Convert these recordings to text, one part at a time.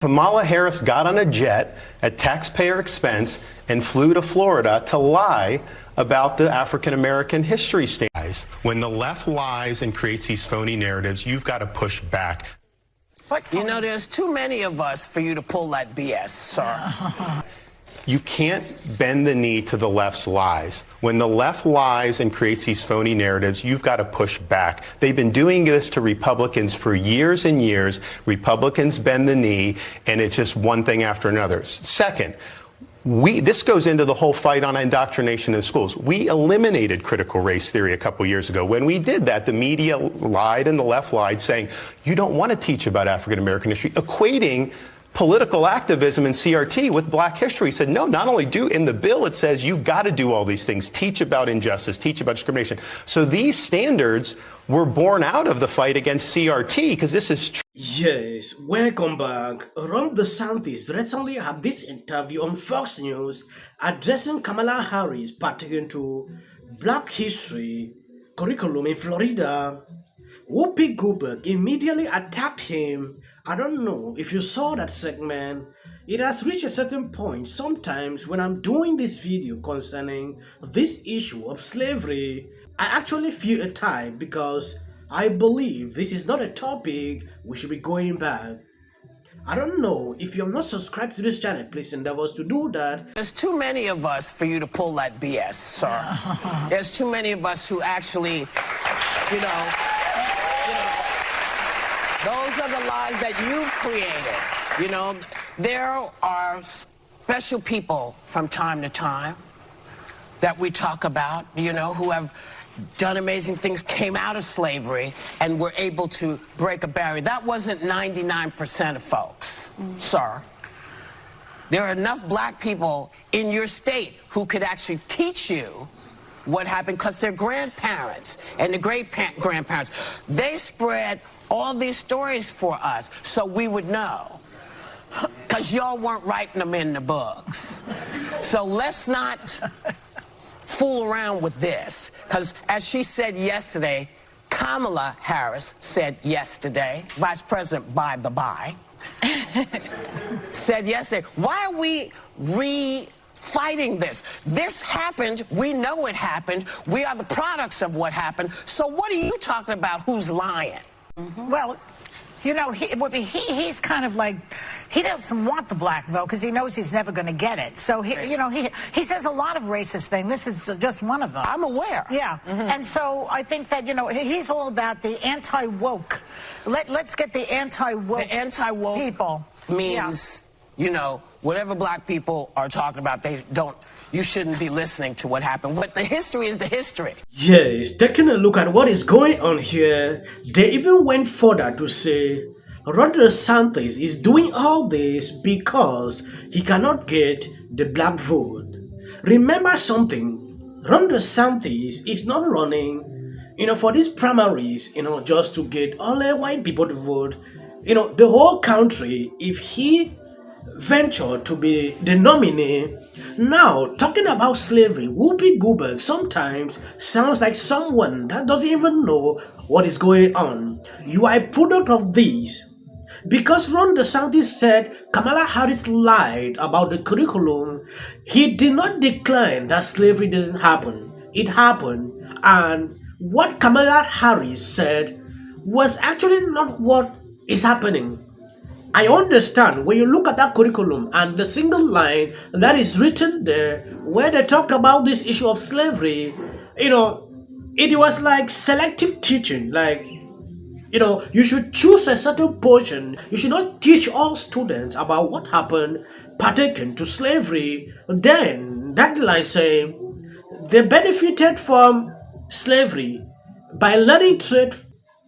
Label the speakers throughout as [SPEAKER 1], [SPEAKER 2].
[SPEAKER 1] Kamala Harris got on a jet at taxpayer expense and flew to Florida to lie about the African American history standards. When the left lies and creates these phony narratives, you've got to push back.
[SPEAKER 2] You know, there's too many of us for you to pull that BS, sir.
[SPEAKER 1] You can't bend the knee to the left's lies. When the left lies and creates these phony narratives, you've got to push back. They've been doing this to Republicans for years and years. Republicans bend the knee, and it's just one thing after another. Second, this goes into the whole fight on indoctrination in schools. We eliminated critical race theory a couple years ago. When we did that, the media lied and the left lied, saying, you don't want to teach about African American history, equating political activism in CRT with black history. He said, no, not only do, in the bill it says you've got to do all these things, teach about injustice, teach about discrimination. So these standards were born out of the fight against CRT, because this is true.
[SPEAKER 3] Yes, welcome back. Ron Desantis recently had this interview on Fox News addressing Kamala Haris pertaining to black history curriculum in Florida. Whoopi Goldberg immediately attacked him. I don't know if you saw that segment. It has reached a certain point sometimes when I'm doing this video concerning this issue of slavery, I actually feel a tie because I believe this is not a topic we should be going back. I don't know if you're not subscribed to this channel, please endeavor to do that.
[SPEAKER 2] There's too many of us for you to pull that BS, sir. There's too many of us who actually, you know, those are the lies that you've created. You know, there are special people from time to time that we talk about, you know, who have done amazing things, came out of slavery, and were able to break a barrier. That wasn't 99% of folks, sir. There are enough black people in your state who could actually teach you what happened, because their grandparents and the great-grandparents, they spread all these stories for us so we would know, because y'all weren't writing them in the books. So let's not fool around with this, because as she said yesterday, Kamala Haris said yesterday, Vice President by the by, said yesterday, why are we fighting this? This happened. We know it happened. We are the products of what happened. So what are you talking about? Who's lying?
[SPEAKER 4] Well, you know, he's kind of like, he doesn't want the black vote because he knows he's never going to get it. So, you know, he says a lot of racist things. This is just one of them.
[SPEAKER 2] I'm aware.
[SPEAKER 4] Yeah. And so I think that, you know, he's all about the anti-woke. Let's get the anti-woke people.
[SPEAKER 2] Means, you know, whatever black people are talking about, you shouldn't be listening to what happened. But the history is the history.
[SPEAKER 3] Yes, taking a look at what is going on here, they even went further to say Ron Desantis is doing all this because he cannot get the black vote. Remember something, Ron Desantis is not running, you know, for these primaries, you know, just to get all the white people to vote. You know, the whole country, if he ventured to be the nominee. Now, talking about slavery, Whoopi Goldberg sometimes sounds like someone that doesn't even know what is going on. You are a product of this. Because Ron Desantis said Kamala Harris lied about the curriculum, he did not decline that slavery didn't happen. It happened, and what Kamala Harris said was actually not what is happening. I understand when you look at that curriculum and the single line that is written there where they talked about this issue of slavery, you know, it was like selective teaching. Like, you know, you should choose a certain portion. You should not teach all students about what happened pertaining to slavery. Then that line saying they benefited from slavery by learning trade,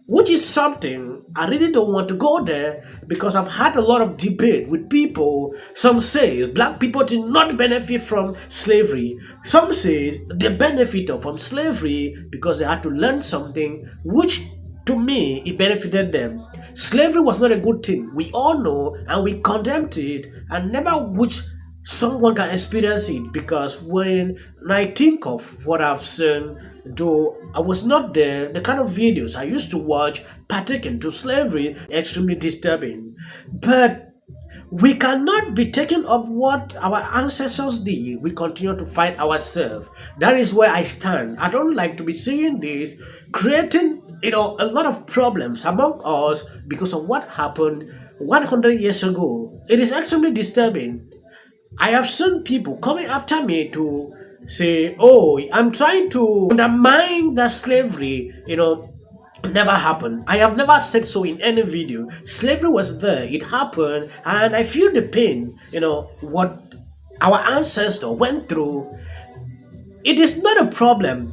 [SPEAKER 3] which is something I really don't want to go there because I've had a lot of debate with people. Some say black people did not benefit from slavery. Some say they benefited from slavery because they had to learn something, which to me, it benefited them. Slavery was not a good thing. We all know, and we condemned it, and never which someone can experience it, because when I think of what I've seen, though I was not there, the kind of videos I used to watch pertaining to slavery, extremely disturbing. But We cannot be taken up what our ancestors did. We continue to fight ourselves. That is where I stand. I don't like to be seeing this creating, a lot of problems among us because of what happened 100 years ago. It is extremely disturbing. I have seen people coming after me to say, "Oh, I'm trying to undermine that slavery, never happened." I have never said so in any video. Slavery was there, it happened, and I feel the pain, what our ancestors went through. It is not a problem.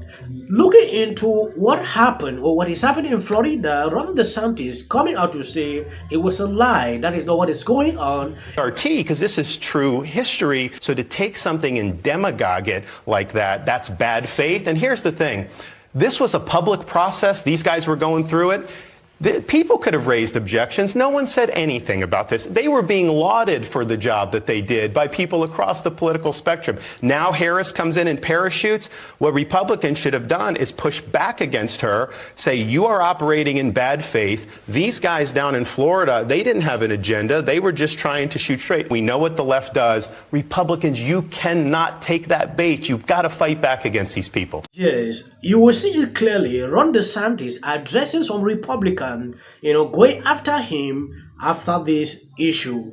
[SPEAKER 3] Looking into what happened or what is happening in Florida, Ron Desantis coming out to say it was a lie. That is not what is going on.
[SPEAKER 1] RT, because this is true history. So to take something and demagogue it like that, that's bad faith. And here's the thing. This was a public process. These guys were going through it. People could have raised objections. No one said anything about this. They were being lauded for the job that they did by people across the political spectrum. Now Harris comes in and parachutes. What Republicans should have done is push back against her, say, you are operating in bad faith. These guys down in Florida, they didn't have an agenda. They were just trying to shoot straight. We know what the left does. Republicans, you cannot take that bait. You've got to fight back against these people.
[SPEAKER 3] Yes, you will see it clearly. Ron DeSantis addressing some Republicans, going after him after this issue.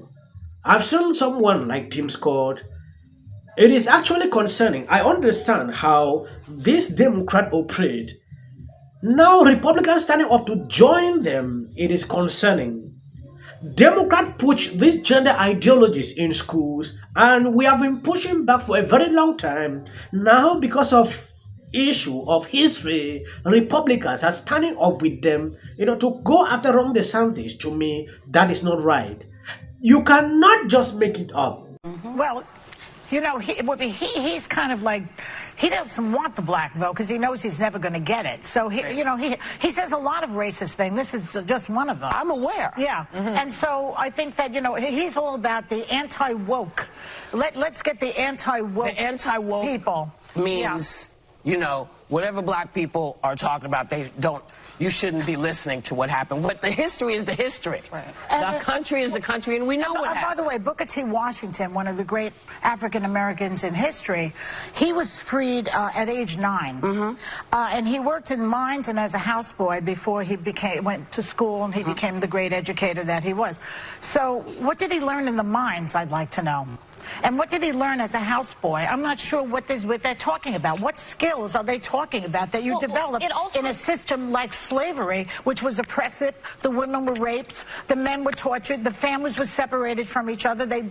[SPEAKER 3] I've seen someone like Tim Scott. It is actually concerning. I understand how this Democrat operate. Now Republicans standing up to join them, it is concerning. Democrats push these gender ideologies in schools, and we have been pushing back for a very long time. Now, because of issue of history, Republicans are standing up with them, to go after Ron DeSantis. To me, that is not right. You cannot just make it up.
[SPEAKER 4] Well, he's kind of like, he doesn't want the black vote because he knows he's never going to get it. So, he says a lot of racist things. This is just one of them.
[SPEAKER 2] I'm aware.
[SPEAKER 4] Yeah. And so I think that, he's all about the anti-woke. Let's get the anti-woke
[SPEAKER 2] The anti-woke
[SPEAKER 4] people.
[SPEAKER 2] means, whatever black people are talking about, you shouldn't be listening to what happened. But the history is the history.
[SPEAKER 4] Right.
[SPEAKER 2] The country is the country, and we know what happened.
[SPEAKER 4] By the way, Booker T. Washington, one of the great African Americans in history, he was freed at age 9. And he worked in mines and as a houseboy before he went to school, and he became the great educator that he was. So what did he learn in the mines, I'd like to know? And what did he learn as a houseboy? I'm not sure what they're talking about. What skills are they talking about that you develop in a system like slavery, which was oppressive? The women were raped, the men were tortured, the families were separated from each other. They